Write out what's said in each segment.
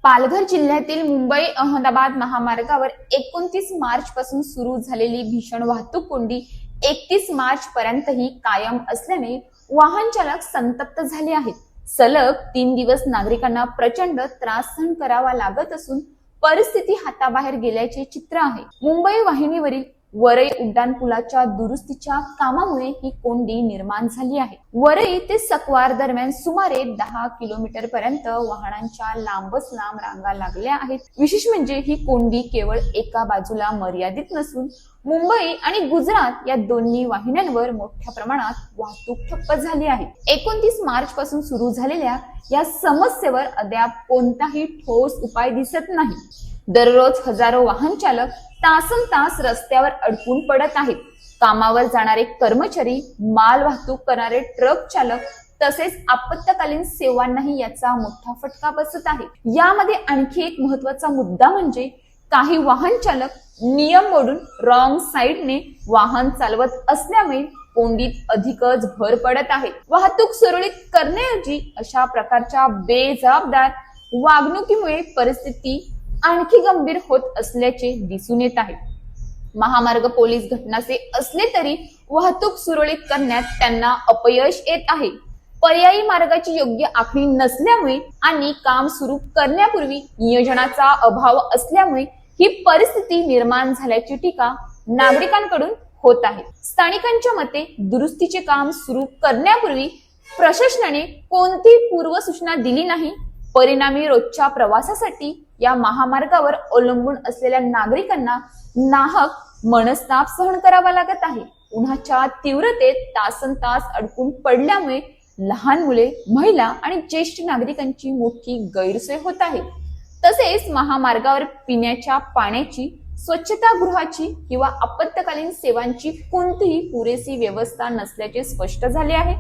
पालघर जिल्ह्यातील मुंबई अहमदाबाद महामार्गावर 29 मार्च पासून सुरू झालेली भीषण वाहतूक कोंडी 31 मार्च पर्यंतही कायम असल्याने वाहन चालक संतप्त झाले आहेत. सलग 3 दिवस नागरिकांना प्रचंड त्रास सहन करावा लागत असून परिस्थिती हाताबाहेर गेल्याचे चित्र आहे. मुंबई वाहिनीवरील वरई उड्डाणपुलाच्या दुरुस्तीच्या कामामुळे ही कोंडी निर्माण झाली आहे. वरई ते सकवार दरम्यान सुमारे 10 किलोमीटर पर्यंत वाहनांच्या लांबच लांब रांगा लागल्या आहेत. विशेष म्हणजे ही कोंडी केवळ एका बाजूला मर्यादित नसून मुंबई आणि गुजरात या दोन्ही वाहिन्यांवर मोठ्या प्रमाणात वाहतूक ठप्प झाली आहे. 29 मार्च पासून सुरू झालेल्या या समस्येवर अद्याप कोणताही ठोस उपाय दिसत नाही. दररोज हजारो वाहन चालक तासनतास रस्त्यावर अडकून पडत आहेत. कामावर जाणारे कर्मचारी, माल वाहतूक करणारे ट्रक चालक तसेच आपत्कालीन सेवांनाही याचा मोठा फटका बसत आहे. यामध्ये आणखी एक महत्वाचा मुद्दा म्हणजे काही वाहन चालक नियम मोडून रॉंग साइडने वाहन चालवत असल्यामुळे कोंडीत अधिकच भर पडत आहे. वाहतूक सुरळीत करण्याऐवजी अशा प्रकारच्या बेजबाबदार वागणुकीमुळे परिस्थिती आणखी गंभीर होत असल्याचे दिसून येत आहे. महामार्ग पोलीस घटनाचे असले तरी वाहतूक सुरळीत करण्यात त्यांना अपयश येत आहे. पर्यायी मार्गाची योग्य आखणी नसल्यामुळे आणि काम सुरू करण्यापूर्वी नियोजनाचा अभाव असल्यामुळे ही परिस्थिती निर्माण झाल्याची टीका नागरिकांकडून होत आहे. स्थानिकांच्या मते दुरुस्तीचे काम सुरू करण्यापूर्वी प्रशासनाने कोणतीही पूर्वसूचना दिली नाही. परिणामी रोजच्या प्रवासासाठी या महामार्गावर अवलंबून असलेल्या नागरिकांना नाहक मनस्ताप सहन करावा लागत आहे. उन्हाच्या तीव्रतेत तासनतास अडकून पडल्यामुळे लहान मुले, महिला आणि ज्येष्ठ नागरिकांची मोठी गैरसोय होत आहे. तसेच महामार्गावर पिण्याच्या पाण्याची, स्वच्छतागृहाची किंवा आपत्कालीन सेवांची कोणतीही पुरेशी व्यवस्था नसल्याचे स्पष्ट झाले आहे.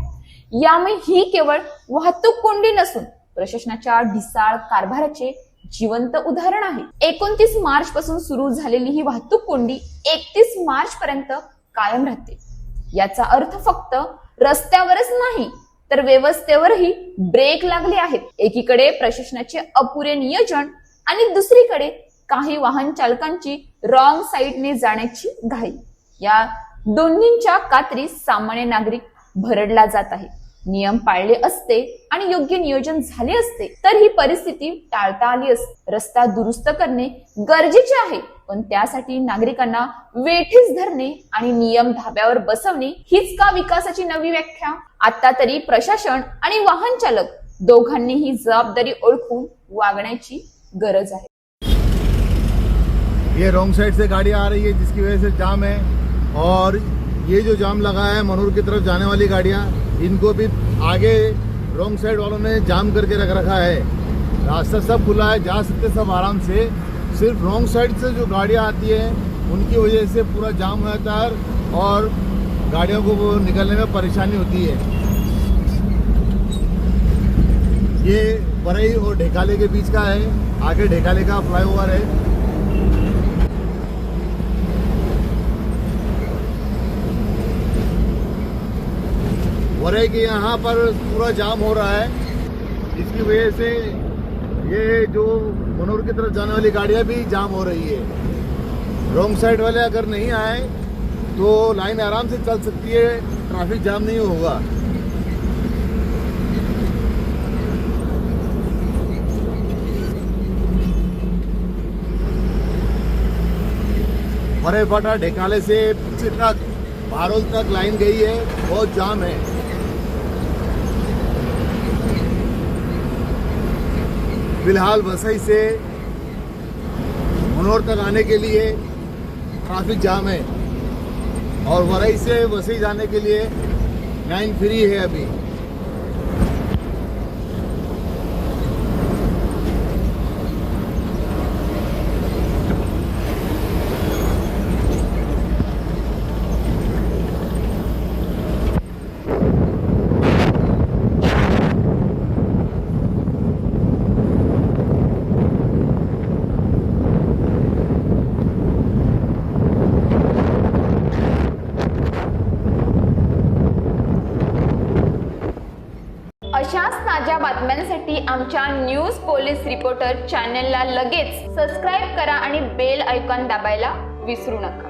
यामुळे ही केवळ वाहतूक कोंडी नसून प्रशासनाच्या ढिसाळ कारभाराचे जिवंत उदाहरण आहे. 29 मार्च पासून सुरू झालेली ही वाहतूक कोंडी 31 मार्च पर्यंत कायम राहते. याचा अर्थ फक्त रस्त्यावरच नाही तर व्यवस्थेवरही ब्रेक लागले आहेत. एकीकडे प्रशासनाचे अपुरे नियोजन आणि दुसरीकडे काही वाहन चालकांची रॉंग साइडने जाण्याची घाई. या दोन्हींच्या कात्रीस सामान्य नागरिक भरडला जात आहे. नियम पाळले असते आणि योग्य नियोजन झाले असते तर ही परिस्थिती टाळता आली असते. रस्ता दुरुस्त करणे गरजेचे आहे, पण त्यासाठी नागरिकांना वेठीस धरणे आणि नियम धाब्यावर बसवणे हीच का विकासाची नवी व्याख्या? आता तरी प्रशासन आणि वाहन चालक दोघांनी ही जबाबदारी ओळखून वागण्याची गरज आहे. ये रॉन्ग साइड से गाड़ी आ रही है जिसकी वजह से जाम है, और ये जो जाम लगा है मनोर की तरफ जाने वाली गाड़ियाँ, इनको भी आगे रॉन्ग साइड वालों ने जाम करके रख रखा है. रास्ता सब खुला है, जा सकते सब आराम से. सिर्फ रॉन्ग साइड से जो गाड़ियाँ आती हैं उनकी वजह से पूरा जाम हो जाता है और गाड़ियों को वो निकलने में परेशानी होती है. ये बरई और ढेकाले के बीच का है. आगे ढेकाले का फ्लाईओवर है. वरई के यहाँ पर पूरा जाम हो रहा है. इसकी वजह से ये जो मनोर की तरफ जाने वाली गाड़ियाँ भी जाम हो रही है. रॉन्ग साइड वाले अगर नहीं आए तो लाइन आराम से चल सकती है, ट्रैफिक जाम नहीं होगा. वरईपाटा ढेकाले से पीछे तक बारोल तक लाइन गई है, बहुत जाम है. फिलहाल वसई से मनोर तक आने के लिए ट्रैफिक जाम है और वरई से वसई जाने के लिए लाइन फ्री है अभी. पाहण्यासाठी आमच्या न्यूज पोलीस रिपोर्टर चॅनलला लगेच सबस्क्राईब करा आणि बेल आयकॉन दाबायला विसरू नका.